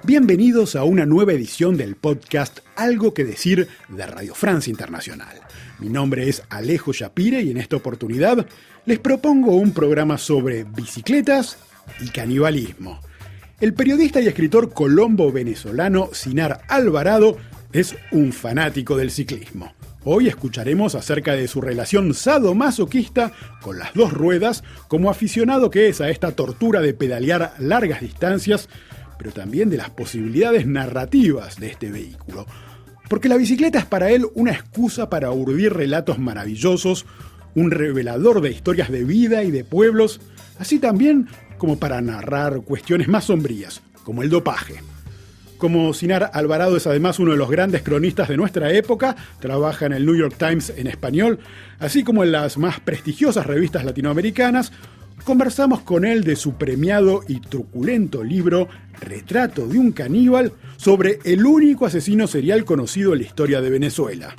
Bienvenidos a una nueva edición del podcast Algo que decir de Radio France Internacional. Mi nombre es Alejo Shapire y en esta oportunidad les propongo un programa sobre bicicletas y canibalismo. El periodista y escritor colombo-venezolano Sinar Alvarado es un fanático del ciclismo. Hoy escucharemos acerca de su relación sadomasoquista con las dos ruedas como aficionado que es a esta tortura de pedalear largas distancias, pero también de las posibilidades narrativas de este vehículo. Porque la bicicleta es para él una excusa para urdir relatos maravillosos, un revelador de historias de vida y de pueblos, así también como para narrar cuestiones más sombrías, como el dopaje. Como Sinar Alvarado es además uno de los grandes cronistas de nuestra época, trabaja en el New York Times en español, así como en las más prestigiosas revistas latinoamericanas, conversamos con él de su premiado y truculento libro Retrato de un caníbal sobre el único asesino serial conocido en la historia de Venezuela.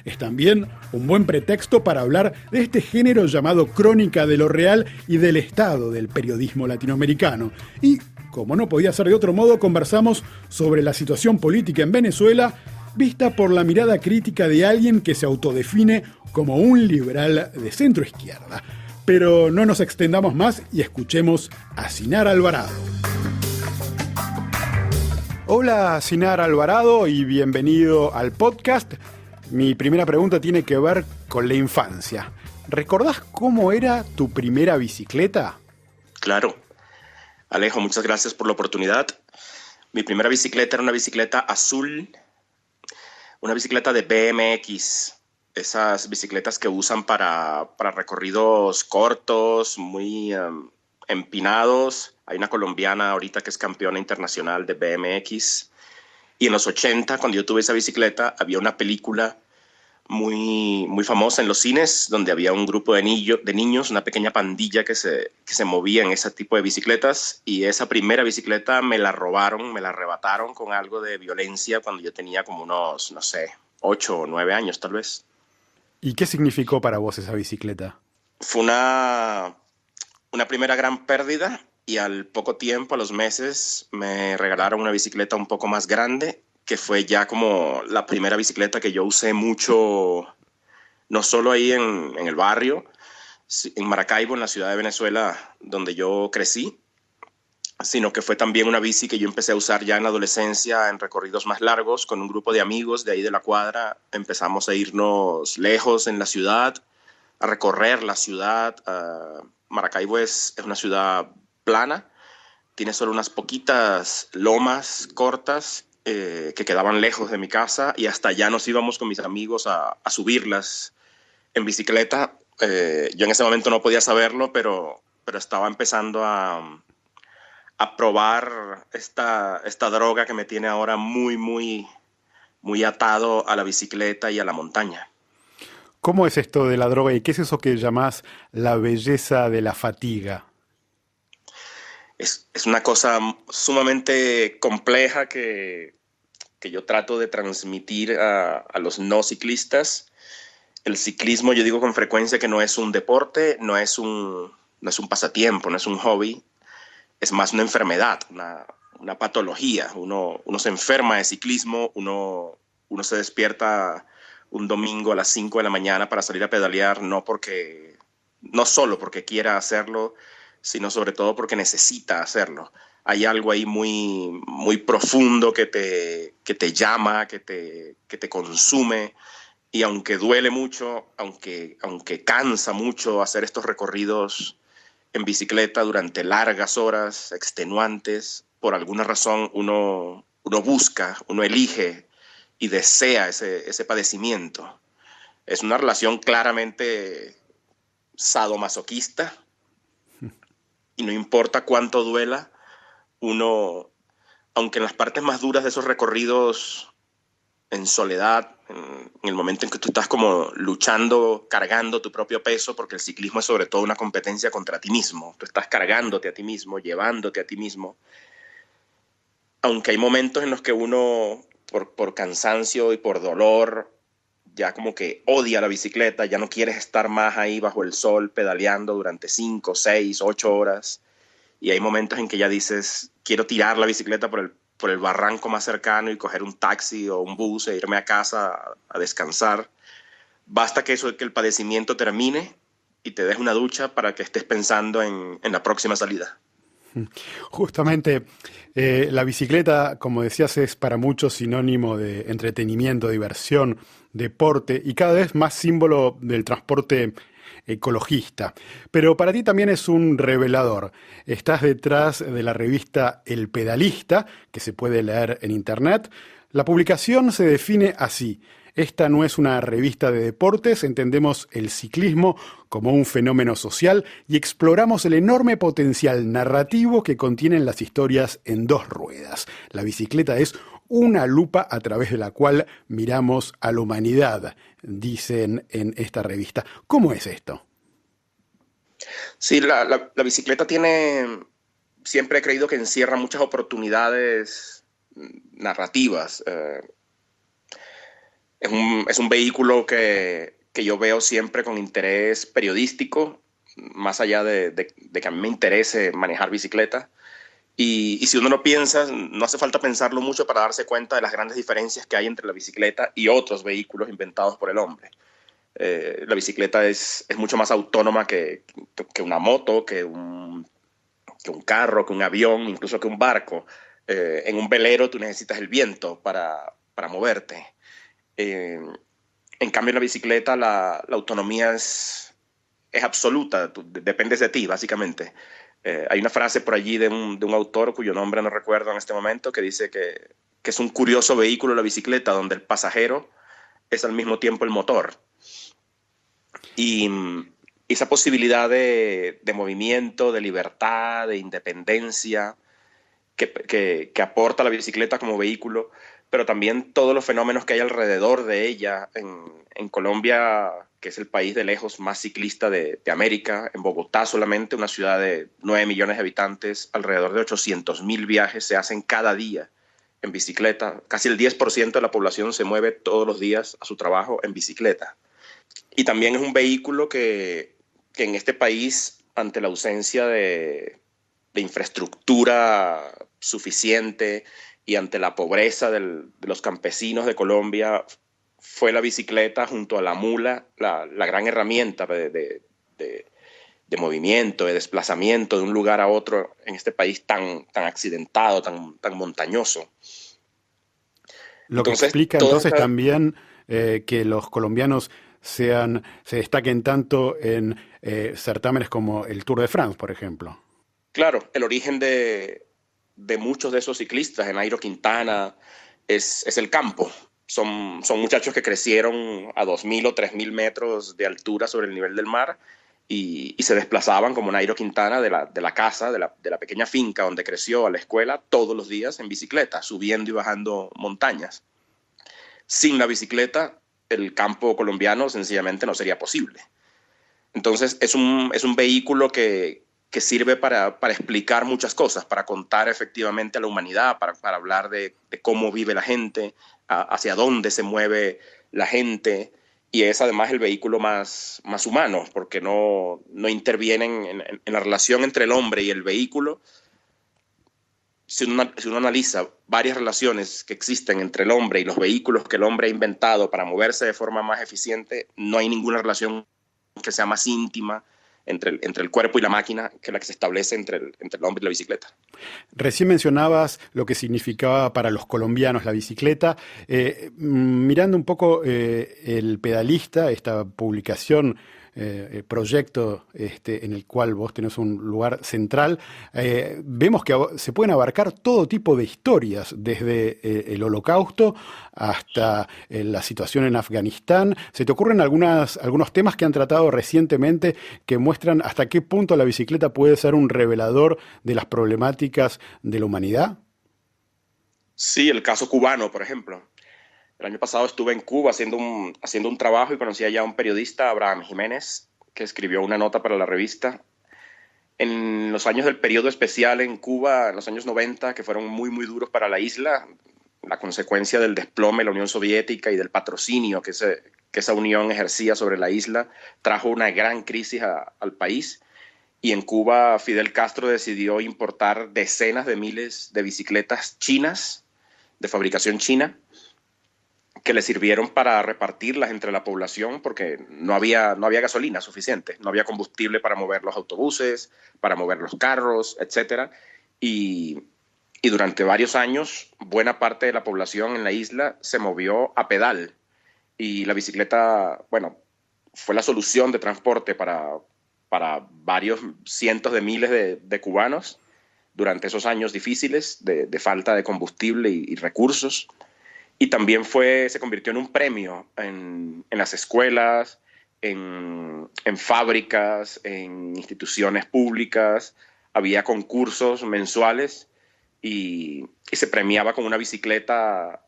Es también un buen pretexto para hablar de este género llamado crónica de lo real y del estado del periodismo latinoamericano. Y, como no podía ser de otro modo, conversamos sobre la situación política en Venezuela vista por la mirada crítica de alguien que se autodefine como un liberal de centro izquierda. Pero no nos extendamos más y escuchemos a Sinar Alvarado. Hola, Sinar Alvarado, y bienvenido al podcast. Mi primera pregunta tiene que ver con la infancia. ¿Recordás cómo era tu primera bicicleta? Claro. Alejo, muchas gracias por la oportunidad. Mi primera bicicleta era una bicicleta azul, una bicicleta de BMX. Esas bicicletas que usan para recorridos cortos, muy empinados. Hay una colombiana ahorita que es campeona internacional de BMX. Y en los 80, cuando yo tuve esa bicicleta, había una película muy famosa en los cines, donde había un grupo de niños, una pequeña pandilla que se movía en ese tipo de bicicletas. Y esa primera bicicleta me la robaron, me la arrebataron con algo de violencia cuando yo tenía como unos, 8 o 9 años tal vez. ¿Y qué significó para vos esa bicicleta? Fue una primera gran pérdida y al poco tiempo, a los meses, me regalaron una bicicleta un poco más grande, que fue ya como la primera bicicleta que yo usé mucho, no solo ahí en el barrio, en Maracaibo, en la ciudad de Venezuela, donde yo crecí, sino que fue también una bici que yo empecé a usar ya en la adolescencia en recorridos más largos con un grupo de amigos de ahí de la cuadra. Empezamos a irnos lejos en la ciudad, a recorrer la ciudad. Maracaibo es una ciudad plana, tiene solo unas poquitas lomas cortas que quedaban lejos de mi casa y hasta allá nos íbamos con mis amigos a subirlas en bicicleta. Yo en ese momento no podía saberlo, pero estaba empezando a probar esta droga que me tiene ahora muy atado a la bicicleta y a la montaña. ¿Cómo es esto de la droga y qué es eso que llamás la belleza de la fatiga? Es una cosa sumamente compleja que yo trato de transmitir a los no ciclistas. El ciclismo, yo digo con frecuencia que no es un deporte, no es un pasatiempo, no es un hobby. Es más una enfermedad, una patología. Uno se enferma de ciclismo, uno se despierta un domingo a las 5 de la mañana para salir a pedalear, no solo porque quiera hacerlo, sino sobre todo porque necesita hacerlo. Hay algo ahí muy profundo que te llama, que te consume, y aunque duele mucho, aunque cansa mucho hacer estos recorridos en bicicleta durante largas horas, extenuantes, por alguna razón uno busca, uno elige y desea ese padecimiento. Es una relación claramente sadomasoquista y no importa cuánto duela, uno, aunque en las partes más duras de esos recorridos en soledad, en el momento en que tú estás como luchando, cargando tu propio peso, porque el ciclismo es sobre todo una competencia contra ti mismo. Tú estás cargándote a ti mismo, llevándote a ti mismo. Aunque hay momentos en los que uno, por cansancio y por dolor, ya como que odia la bicicleta, ya no quieres estar más ahí bajo el sol pedaleando durante 5, 6, 8 horas. Y hay momentos en que ya dices, quiero tirar la bicicleta por el barranco más cercano y coger un taxi o un bus e irme a casa a descansar. Basta que el padecimiento termine y te des una ducha para que estés pensando en la próxima salida. Justamente, la bicicleta, como decías, es para muchos sinónimo de entretenimiento, diversión, deporte y cada vez más símbolo del transporte ecologista. Pero para ti también es un revelador. Estás detrás de la revista El Pedalista, que se puede leer en internet. La publicación se define así: esta no es una revista de deportes, entendemos el ciclismo como un fenómeno social y exploramos el enorme potencial narrativo que contienen las historias en dos ruedas. La bicicleta es una lupa a través de la cual miramos a la humanidad, dicen en esta revista. ¿Cómo es esto? Sí, la bicicleta siempre he creído que encierra muchas oportunidades narrativas. Es un vehículo que yo veo siempre con interés periodístico, más allá de que a mí me interese manejar bicicleta. Y si uno lo piensa, no hace falta pensarlo mucho para darse cuenta de las grandes diferencias que hay entre la bicicleta y otros vehículos inventados por el hombre. La bicicleta es mucho más autónoma que una moto, que un carro, que un avión, incluso que un barco. En un velero tú necesitas el viento para moverte. En cambio, en la bicicleta la autonomía es absoluta, dependes de ti, básicamente. Hay una frase por allí de un autor cuyo nombre no recuerdo en este momento, que dice que es un curioso vehículo la bicicleta, donde el pasajero es al mismo tiempo el motor. Y esa posibilidad de movimiento, de libertad, de independencia que aporta la bicicleta como vehículo, pero también todos los fenómenos que hay alrededor de ella. En Colombia, que es el país de lejos más ciclista de América, en Bogotá solamente, una ciudad de 9 millones de habitantes, alrededor de 800.000 viajes se hacen cada día en bicicleta. Casi el 10% de la población se mueve todos los días a su trabajo en bicicleta. Y también es un vehículo que en este país, ante la ausencia de infraestructura suficiente y ante la pobreza de los campesinos de Colombia, fue la bicicleta junto a la mula la gran herramienta de movimiento, de desplazamiento de un lugar a otro en este país tan accidentado, tan montañoso. Lo que explica entonces también que los colombianos se destaquen tanto en certámenes como el Tour de France, por ejemplo. Claro, el origen de muchos de esos ciclistas, en Nairo Quintana, es el campo. Son muchachos que crecieron a 2.000 o 3.000 metros de altura sobre el nivel del mar y se desplazaban como Nairo Quintana de la casa, de la pequeña finca donde creció, a la escuela, todos los días en bicicleta, subiendo y bajando montañas. Sin la bicicleta, el campo colombiano sencillamente no sería posible. Entonces es un vehículo que sirve para explicar muchas cosas, para contar efectivamente a la humanidad, para hablar de cómo vive la gente, hacia dónde se mueve la gente, y es además el vehículo más humano, porque no intervienen en la relación entre el hombre y el vehículo. Si uno analiza varias relaciones que existen entre el hombre y los vehículos que el hombre ha inventado para moverse de forma más eficiente, no hay ninguna relación que sea más íntima entre el cuerpo y la máquina que la que se establece entre el hombre y la bicicleta. Recién mencionabas lo que significaba para los colombianos la bicicleta. Mirando un poco El Pedalista, esta publicación, proyecto en el cual vos tenés un lugar central, vemos que se pueden abarcar todo tipo de historias, desde el Holocausto hasta la situación en Afganistán. ¿Se te ocurren algunos temas que han tratado recientemente que muestran hasta qué punto la bicicleta puede ser un revelador de las problemáticas de la humanidad? Sí, el caso cubano, por ejemplo. El año pasado estuve en Cuba haciendo un trabajo y conocí allá a un periodista, Abraham Jiménez, que escribió una nota para la revista. En los años del periodo especial en Cuba, en los años 90, que fueron muy, muy duros para la isla, la consecuencia del desplome de la Unión Soviética y del patrocinio que esa unión ejercía sobre la isla, trajo una gran crisis al país. y en Cuba Fidel Castro decidió importar decenas de miles de bicicletas chinas, de fabricación china, que le sirvieron para repartirlas entre la población porque no había gasolina suficiente, no había combustible para mover los autobuses, para mover los carros, etcétera. Y, y durante varios años, buena parte de la población en la isla se movió a pedal. Y la bicicleta, bueno, fue la solución de transporte para varios cientos de miles de cubanos durante esos años difíciles de falta de combustible y recursos. Y también se convirtió en un premio en las escuelas, en fábricas, en instituciones públicas. Había concursos mensuales y se premiaba con una bicicleta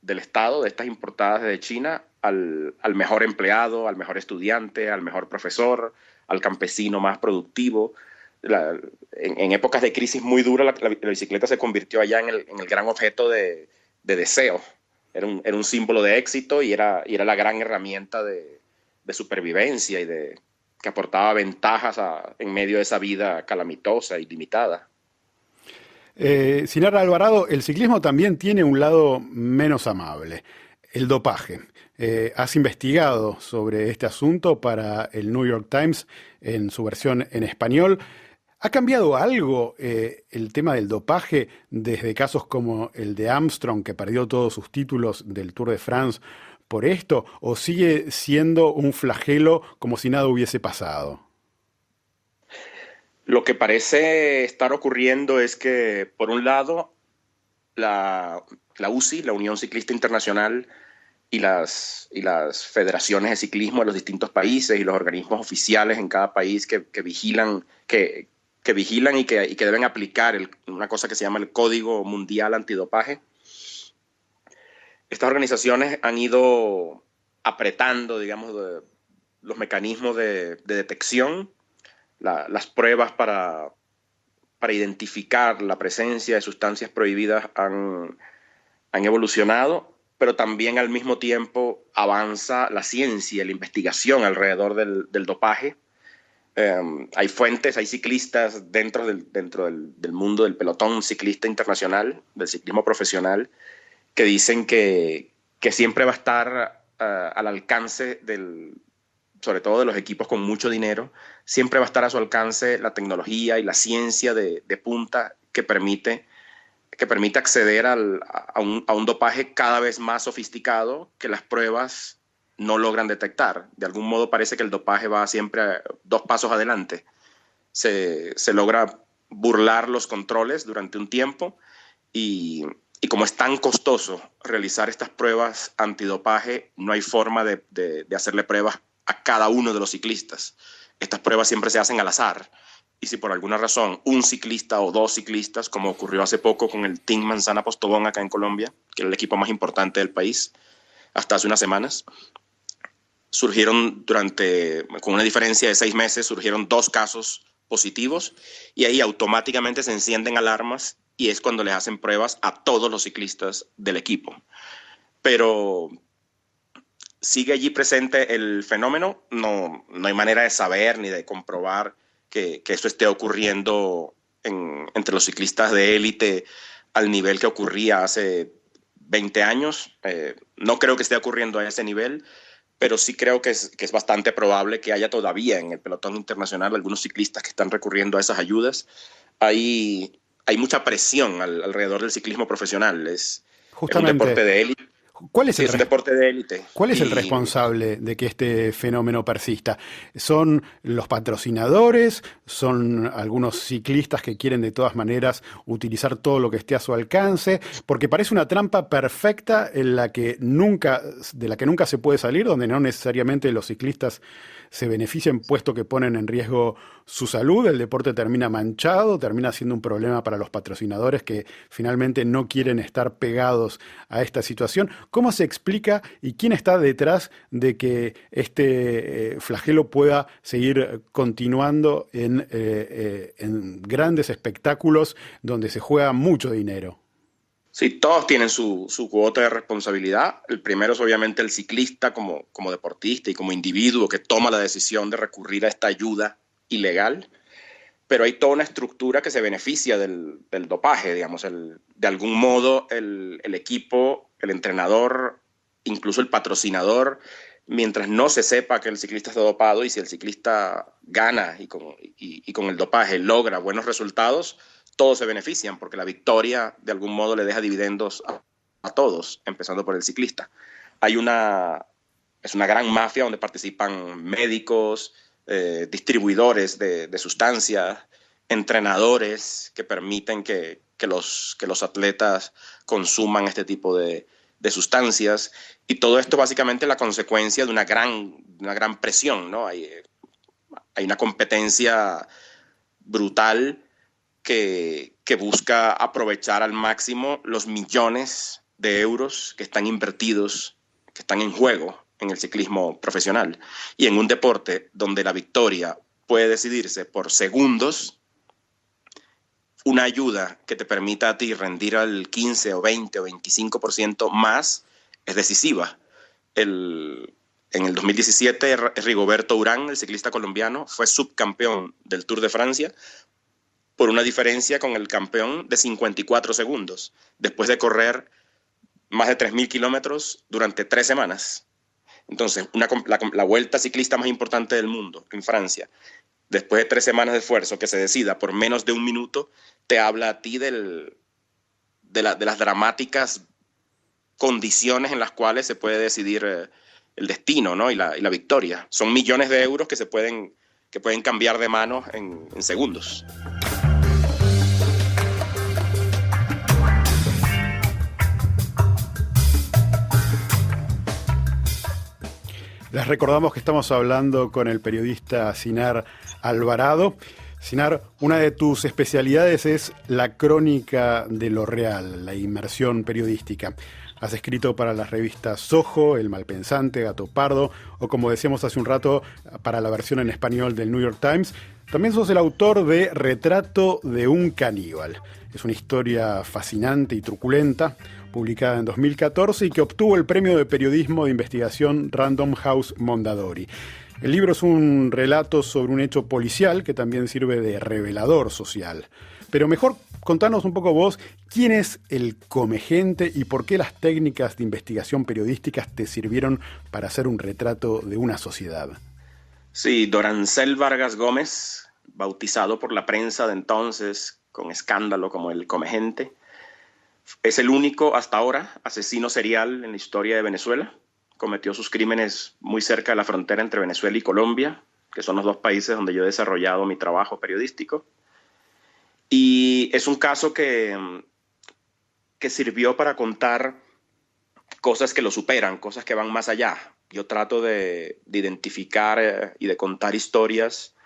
del Estado, de estas importadas de China, al mejor empleado, al mejor estudiante, al mejor profesor, al campesino más productivo. En épocas de crisis muy dura, la bicicleta se convirtió allá en el gran objeto de deseo. Era un símbolo de éxito y era la gran herramienta de supervivencia y que aportaba ventajas en medio de esa vida calamitosa y limitada. Sinara Alvarado, el ciclismo también tiene un lado menos amable, el dopaje. Has investigado sobre este asunto para el New York Times en su versión en español. ¿Ha cambiado algo el tema del dopaje desde casos como el de Armstrong, que perdió todos sus títulos del Tour de France por esto, o sigue siendo un flagelo como si nada hubiese pasado? Lo que parece estar ocurriendo es que, por un lado, la UCI, la Unión Ciclista Internacional, y las federaciones de ciclismo de los distintos países y los organismos oficiales en cada país que vigilan y que deben aplicar una cosa que se llama el Código Mundial Antidopaje. Estas organizaciones han ido apretando, digamos, los mecanismos de detección, las pruebas para identificar la presencia de sustancias prohibidas han evolucionado, pero también al mismo tiempo avanza la ciencia, la investigación alrededor del dopaje. Hay fuentes, hay ciclistas dentro del mundo del pelotón ciclista internacional, del ciclismo profesional, que dicen que siempre va a estar al alcance sobre todo de los equipos con mucho dinero, siempre va a estar a su alcance la tecnología y la ciencia de punta que permite acceder a un dopaje cada vez más sofisticado que las pruebas no logran detectar. De algún modo parece que el dopaje va siempre 2 pasos adelante. Se logra burlar los controles durante un tiempo y como es tan costoso realizar estas pruebas antidopaje, no hay forma de hacerle pruebas a cada uno de los ciclistas. Estas pruebas siempre se hacen al azar. Y si por alguna razón un ciclista o 2 ciclistas, como ocurrió hace poco con el Team Manzana Postobón acá en Colombia, que era el equipo más importante del país, hasta hace unas semanas, con una diferencia de 6 meses, surgieron 2 casos positivos y ahí automáticamente se encienden alarmas y es cuando les hacen pruebas a todos los ciclistas del equipo. Pero sigue allí presente el fenómeno, no hay manera de saber ni de comprobar que eso esté ocurriendo entre los ciclistas de élite al nivel que ocurría hace 20 años. No creo que esté ocurriendo a ese nivel, pero sí creo que es bastante probable que haya todavía en el pelotón internacional algunos ciclistas que están recurriendo a esas ayudas. Hay mucha presión alrededor del ciclismo profesional. Es un deporte de élite. Es un deporte de élite. ¿Cuál es el responsable de que este fenómeno persista? ¿Son los patrocinadores? ¿Son algunos ciclistas que quieren de todas maneras utilizar todo lo que esté a su alcance? Porque parece una trampa perfecta de la que nunca se puede salir, donde no necesariamente los ciclistas se benefician puesto que ponen en riesgo su salud. El deporte termina manchado, termina siendo un problema para los patrocinadores que finalmente no quieren estar pegados a esta situación. ¿Cómo se explica y quién está detrás de que este flagelo pueda seguir continuando en grandes espectáculos donde se juega mucho dinero? Sí, todos tienen su cuota de responsabilidad. El primero es obviamente el ciclista como deportista y como individuo que toma la decisión de recurrir a esta ayuda ilegal. pero hay toda una estructura que se beneficia del dopaje, digamos. De algún modo el equipo, el entrenador, incluso el patrocinador, mientras no se sepa que el ciclista está dopado, y si el ciclista gana y con el dopaje logra buenos resultados, todos se benefician, porque la victoria de algún modo le deja dividendos a todos, empezando por el ciclista. Es una gran mafia donde participan médicos, distribuidores de sustancias, entrenadores que permiten que los atletas consuman este tipo de sustancias, y todo esto básicamente es la consecuencia de una gran presión, ¿no? Hay una competencia brutal que busca aprovechar al máximo los millones de euros que están invertidos, que están en juego en el ciclismo profesional. Y en un deporte donde la victoria puede decidirse por segundos, una ayuda que te permita a ti rendir al 15 o 20 o 25% más es decisiva. En el 2017, Rigoberto Urán, el ciclista colombiano, fue subcampeón del Tour de Francia por una diferencia con el campeón de 54 segundos, después de correr más de 3.000 kilómetros durante 3 semanas. Entonces, la vuelta ciclista más importante del mundo, en Francia, después de 3 semanas de esfuerzo, que se decida por menos de un minuto, te habla a ti de las dramáticas condiciones en las cuales se puede decidir el destino, ¿no? y la victoria. Son millones de euros que pueden cambiar de manos en segundos. Les recordamos que estamos hablando con el periodista Sinar Alvarado. Sinar, una de tus especialidades es la crónica de lo real, la inmersión periodística. Has escrito para las revistas Soho, El Malpensante, Gato Pardo, o como decíamos hace un rato, para la versión en español del New York Times. También sos el autor de Retrato de un caníbal. Es una historia fascinante y truculenta, publicada en 2014 y que obtuvo el premio de periodismo de investigación Random House Mondadori. El libro es un relato sobre un hecho policial que también sirve de revelador social. Pero mejor contanos un poco vos, ¿quién es el Comegente y por qué las técnicas de investigación periodísticas te sirvieron para hacer un retrato de una sociedad? Sí, Dorancel Vargas Gómez, bautizado por la prensa de entonces con escándalo como el Comegente, es el único hasta ahora asesino serial en la historia de Venezuela. Cometió sus crímenes muy cerca de la frontera entre Venezuela y Colombia, que son los 2 países donde yo he desarrollado mi trabajo periodístico. Y es un caso que sirvió para contar cosas que lo superan, cosas que van más allá. Yo trato de identificar y de contar historias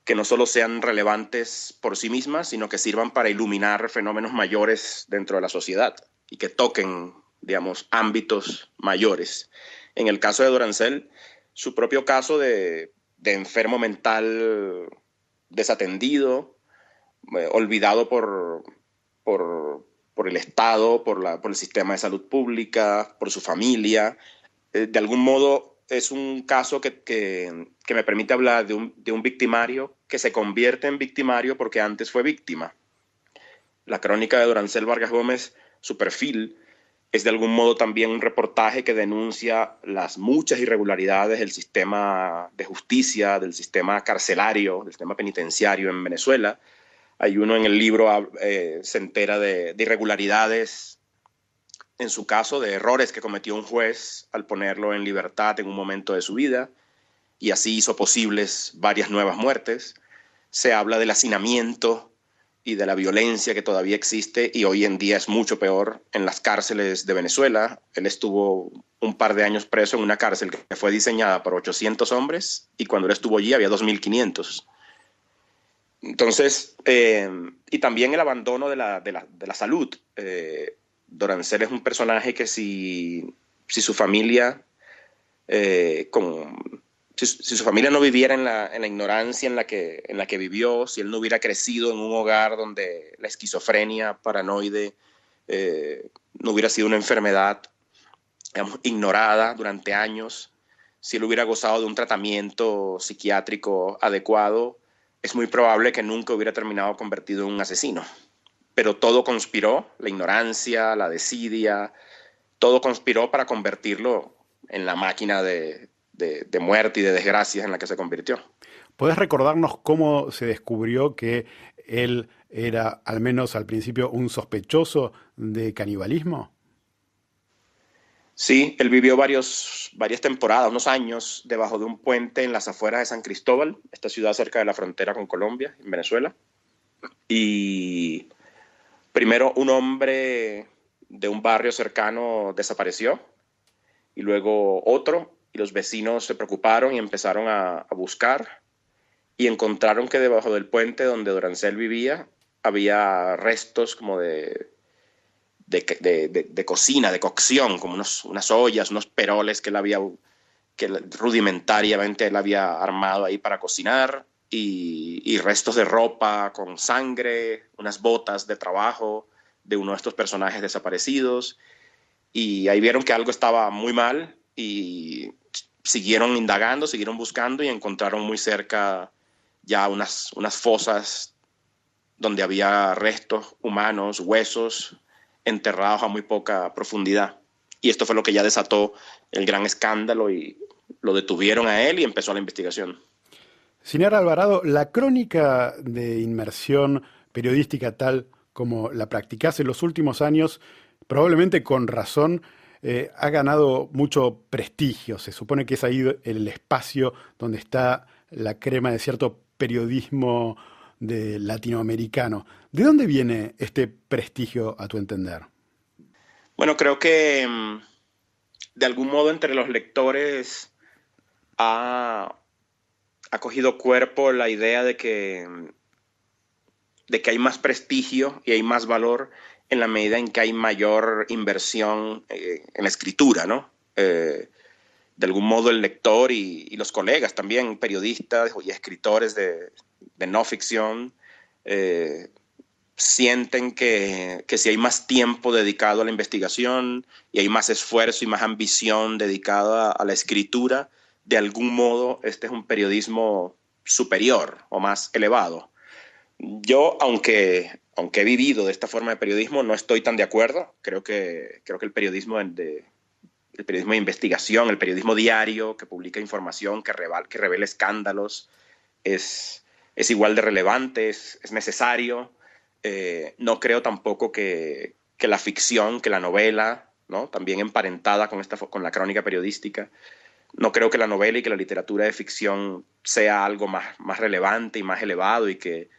que no solo sean relevantes por sí mismas, sino que sirvan para iluminar fenómenos mayores dentro de la sociedad y que toquen, digamos, ámbitos mayores. En el caso de Dorancel, su propio caso de enfermo mental desatendido, olvidado por el Estado, por el sistema de salud pública, por su familia. De algún modo es un caso que me permite hablar de un victimario que se convierte en victimario porque antes fue víctima. La crónica de Dorancel Vargas Gómez, su perfil, es de algún modo también un reportaje que denuncia las muchas irregularidades del sistema de justicia, del sistema carcelario, del sistema penitenciario en Venezuela. Hay uno en el libro, se entera de irregularidades, en su caso, de errores que cometió un juez al ponerlo en libertad en un momento de su vida, y así hizo posibles varias nuevas muertes. Se habla del hacinamiento y de la violencia que todavía existe y hoy en día es mucho peor en las cárceles de Venezuela. Él estuvo un par de años preso en una cárcel que fue diseñada por 800 hombres y cuando él estuvo allí había 2.500. Entonces, y también el abandono de la salud. Dorancel es un personaje que si su familia si su familia no viviera en la ignorancia en la que vivió, si él no hubiera crecido en un hogar donde la esquizofrenia paranoide no hubiera sido una enfermedad, digamos, ignorada durante años, si él hubiera gozado de un tratamiento psiquiátrico adecuado, es muy probable que nunca hubiera terminado convertido en un asesino. Pero todo conspiró, la ignorancia, la desidia, todo conspiró para convertirlo en la máquina de muerte y de desgracias en la que se convirtió. ¿Podés recordarnos cómo se descubrió que él era, al menos al principio, un sospechoso de canibalismo? Sí, él vivió varias temporadas, unos años, debajo de un puente en las afueras de San Cristóbal, esta ciudad cerca de la frontera con Colombia, en Venezuela. Y primero un hombre de un barrio cercano desapareció y luego otro, y los vecinos se preocuparon y empezaron a buscar y encontraron que debajo del puente donde Dorancel vivía había restos como de cocina, de cocción, como unas ollas, unos peroles que rudimentariamente él había armado ahí para cocinar, y restos de ropa con sangre, unas botas de trabajo de uno de estos personajes desaparecidos, y ahí vieron que algo estaba muy mal y siguieron indagando, siguieron buscando y encontraron muy cerca ya unas fosas donde había restos humanos, huesos enterrados a muy poca profundidad. Y esto fue lo que ya desató el gran escándalo y lo detuvieron a él y empezó la investigación. Señor Alvarado, la crónica de inmersión periodística tal como la practicás en los últimos años, probablemente con razón, ha ganado mucho prestigio. Se supone que es ahí el espacio donde está la crema de cierto periodismo latinoamericano. ¿De dónde viene este prestigio, a tu entender? Bueno, creo que de algún modo entre los lectores ha, ha cogido cuerpo la idea de que hay más prestigio y hay más valor en la medida en que hay mayor inversión en la escritura, ¿no? De algún modo el lector y los colegas también, periodistas y escritores de no ficción, sienten que si hay más tiempo dedicado a la investigación y hay más esfuerzo y más ambición dedicado a la escritura, de algún modo este es un periodismo superior o más elevado. Yo, aunque he vivido de esta forma de periodismo, no estoy tan de acuerdo. Creo que el periodismo de investigación, el periodismo diario que publica información, que revela escándalos, es igual de relevante, es necesario. No creo tampoco que la ficción, que la novela, ¿no? También emparentada con la crónica periodística, no creo que la novela y que la literatura de ficción sea algo más relevante y más elevado, y que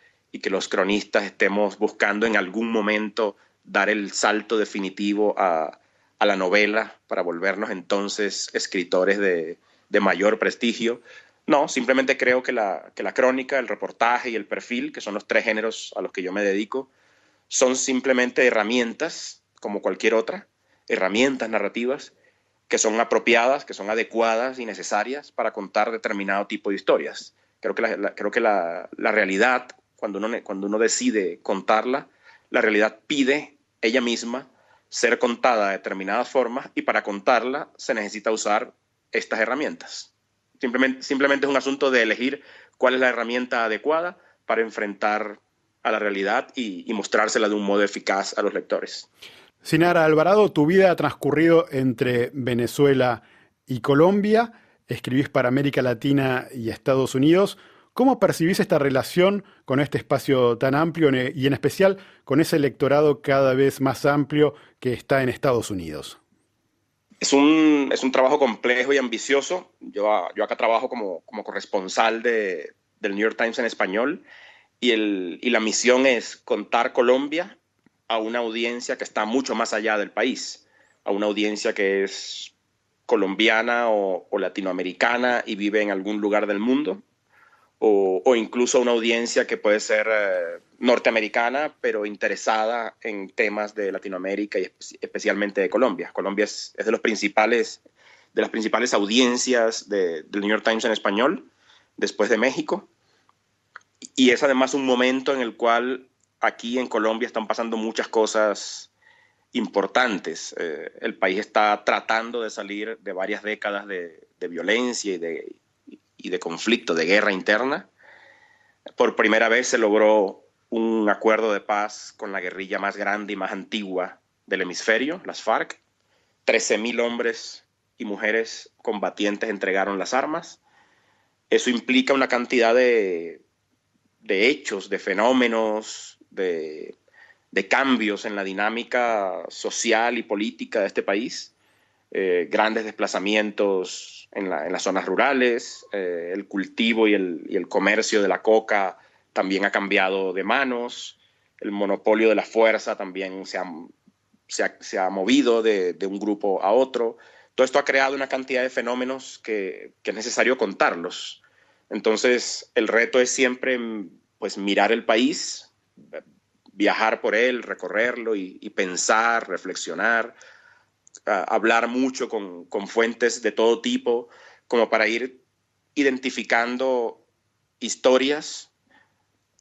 los cronistas estemos buscando en algún momento dar el salto definitivo a la novela para volvernos entonces escritores de mayor prestigio. No, simplemente creo que la crónica, el reportaje y el perfil, que son los tres géneros a los que yo me dedico, son simplemente herramientas, como cualquier otra, herramientas narrativas que son apropiadas, que son adecuadas y necesarias para contar determinado tipo de historias. Creo que la realidad, cuando uno decide contarla, la realidad pide ella misma ser contada de determinadas formas, y para contarla se necesita usar estas herramientas. Simplemente es un asunto de elegir cuál es la herramienta adecuada para enfrentar a la realidad y mostrársela de un modo eficaz a los lectores. Sinara Alvarado, tu vida ha transcurrido entre Venezuela y Colombia, escribís para América Latina y Estados Unidos. ¿Cómo percibís esta relación con este espacio tan amplio y en especial con ese electorado cada vez más amplio que está en Estados Unidos? Es un trabajo complejo y ambicioso. Yo acá trabajo como corresponsal del New York Times en español, y la misión es contar Colombia a una audiencia que está mucho más allá del país, a una audiencia que es colombiana o latinoamericana y vive en algún lugar del mundo, o incluso una audiencia que puede ser norteamericana, pero interesada en temas de Latinoamérica y especialmente de Colombia. Colombia es de las principales audiencias del New York Times en español, después de México, y es además un momento en el cual aquí en Colombia están pasando muchas cosas importantes. El país está tratando de salir de varias décadas de violencia y de conflicto, de guerra interna. Por primera vez se logró un acuerdo de paz con la guerrilla más grande y más antigua del hemisferio, las FARC. 13.000 hombres y mujeres combatientes entregaron las armas. Eso implica una cantidad de hechos, de fenómenos, de cambios en la dinámica social y política de este país. Grandes desplazamientos en las zonas rurales, el cultivo y el comercio de la coca también ha cambiado de manos, el monopolio de la fuerza también se ha movido de un grupo a otro. Todo esto ha creado una cantidad de fenómenos que es necesario contarlos. Entonces, el reto es siempre pues, mirar el país, viajar por él, recorrerlo y pensar, reflexionar, hablar mucho con fuentes de todo tipo, como para ir identificando historias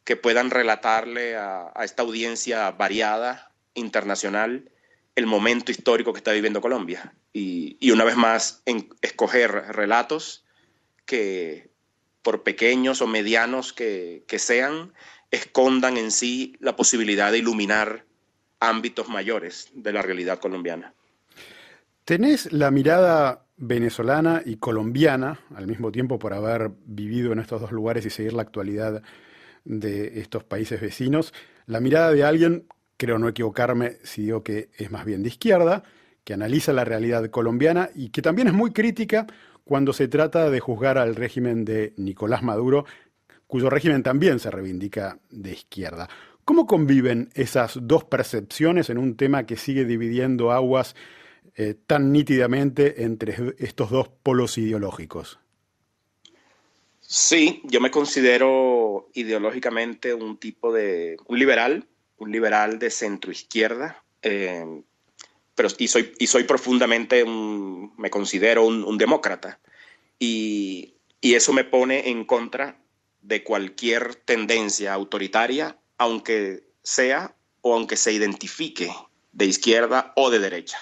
que puedan relatarle a esta audiencia variada, internacional, el momento histórico que está viviendo Colombia. Y una vez más, escoger relatos que, por pequeños o medianos que sean, escondan en sí la posibilidad de iluminar ámbitos mayores de la realidad colombiana. Tenés la mirada venezolana y colombiana al mismo tiempo por haber vivido en estos dos lugares y seguir la actualidad de estos países vecinos. La mirada de alguien, creo no equivocarme si digo que es más bien de izquierda, que analiza la realidad colombiana y que también es muy crítica cuando se trata de juzgar al régimen de Nicolás Maduro, cuyo régimen también se reivindica de izquierda. ¿Cómo conviven esas dos percepciones en un tema que sigue dividiendo aguas tan nítidamente entre estos dos polos ideológicos? Sí, yo me considero ideológicamente un un liberal de centroizquierda, soy profundamente me considero un demócrata. Y eso me pone en contra de cualquier tendencia autoritaria, aunque sea o aunque se identifique de izquierda o de derecha.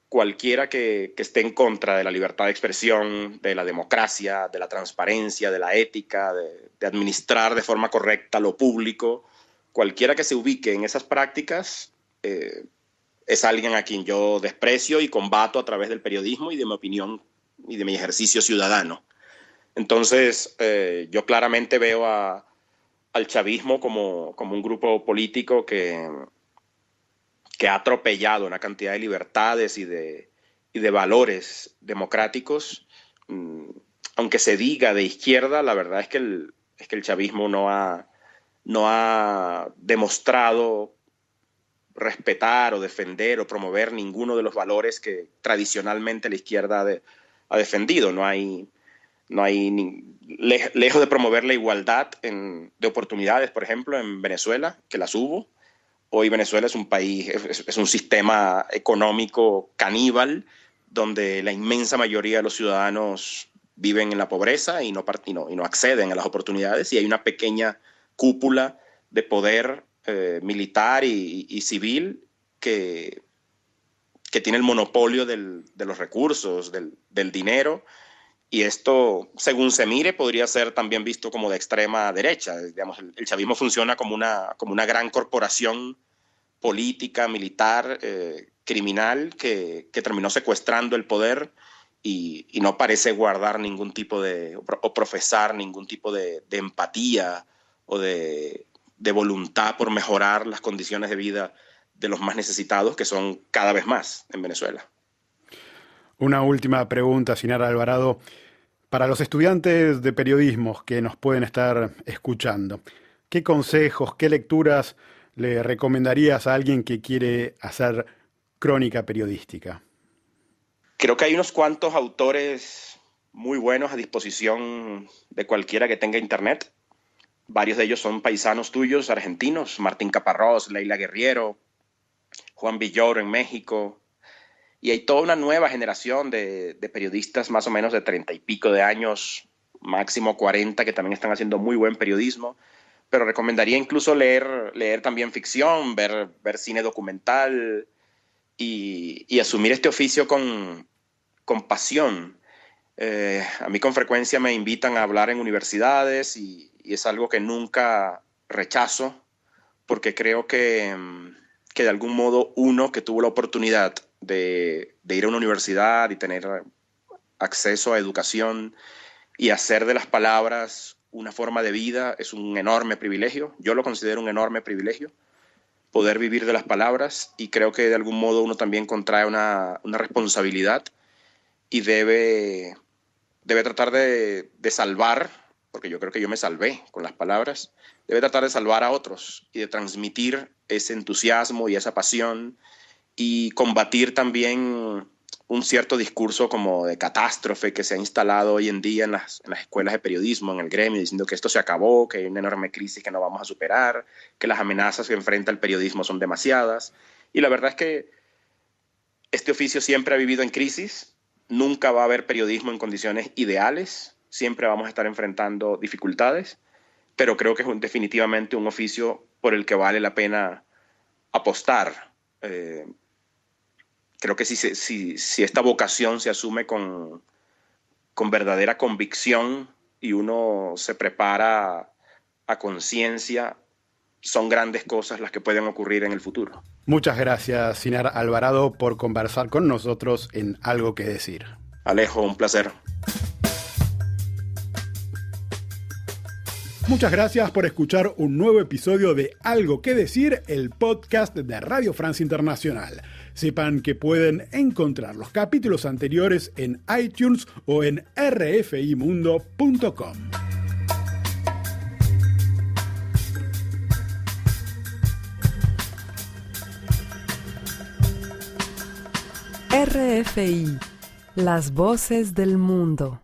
Cualquiera que esté en contra de la libertad de expresión, de la democracia, de la transparencia, de la ética, de administrar de forma correcta lo público, cualquiera que se ubique en esas prácticas es alguien a quien yo desprecio y combato a través del periodismo y de mi opinión y de mi ejercicio ciudadano. Entonces, yo claramente veo al chavismo como un grupo político que ha atropellado una cantidad de libertades y de valores democráticos. Aunque se diga de izquierda, la verdad es que el chavismo no ha demostrado respetar o defender o promover ninguno de los valores que tradicionalmente la izquierda ha defendido. Lejos de promover la igualdad de oportunidades, por ejemplo, en Venezuela, que las hubo. Hoy Venezuela es un país, es un sistema económico caníbal, donde la inmensa mayoría de los ciudadanos viven en la pobreza y no acceden a las oportunidades, y hay una pequeña cúpula de poder militar y civil que tiene el monopolio de los recursos, del dinero. Y esto, según se mire, podría ser también visto como de extrema derecha. Digamos, el chavismo funciona como una gran corporación política, militar, criminal, que terminó secuestrando el poder y no parece guardar ningún tipo o profesar ningún tipo de empatía o de voluntad por mejorar las condiciones de vida de los más necesitados, que son cada vez más en Venezuela. Una última pregunta, Sinara Alvarado. Para los estudiantes de periodismo que nos pueden estar escuchando, ¿qué consejos, qué lecturas le recomendarías a alguien que quiere hacer crónica periodística? Creo que hay unos cuantos autores muy buenos a disposición de cualquiera que tenga internet. Varios de ellos son paisanos tuyos, argentinos: Martín Caparrós, Leila Guerriero, Juan Villoro en México. Y hay toda una nueva generación de periodistas más o menos de 30 y pico de años, máximo 40, que también están haciendo muy buen periodismo. Pero recomendaría incluso leer también ficción, ver cine documental y asumir este oficio con pasión. A mí con frecuencia me invitan a hablar en universidades y y es algo que nunca rechazo, porque creo que de algún modo uno que tuvo la oportunidad de ir a una universidad y tener acceso a educación y hacer de las palabras una forma de vida es un enorme privilegio. Yo lo considero un enorme privilegio, poder vivir de las palabras, y creo que de algún modo uno también contrae una responsabilidad y debe tratar de salvar, porque yo creo que yo me salvé con las palabras, debe tratar de salvar a otros y de transmitir ese entusiasmo y esa pasión y combatir también un cierto discurso como de catástrofe que se ha instalado hoy en día en las escuelas de periodismo, en el gremio, diciendo que esto se acabó, que hay una enorme crisis que no vamos a superar, que las amenazas que enfrenta el periodismo son demasiadas. Y la verdad es que este oficio siempre ha vivido en crisis. Nunca va a haber periodismo en condiciones ideales, siempre vamos a estar enfrentando dificultades, pero creo que es definitivamente un oficio por el que vale la pena apostar. Creo que si esta vocación se asume con verdadera convicción y uno se prepara a conciencia, son grandes cosas las que pueden ocurrir en el futuro. Muchas gracias, Sinar Alvarado, por conversar con nosotros en Algo que Decir. Alejo, un placer. Muchas gracias por escuchar un nuevo episodio de Algo que Decir, el podcast de Radio France Internacional. Sepan que pueden encontrar los capítulos anteriores en iTunes o en rfimundo.com. RFI, las voces del mundo.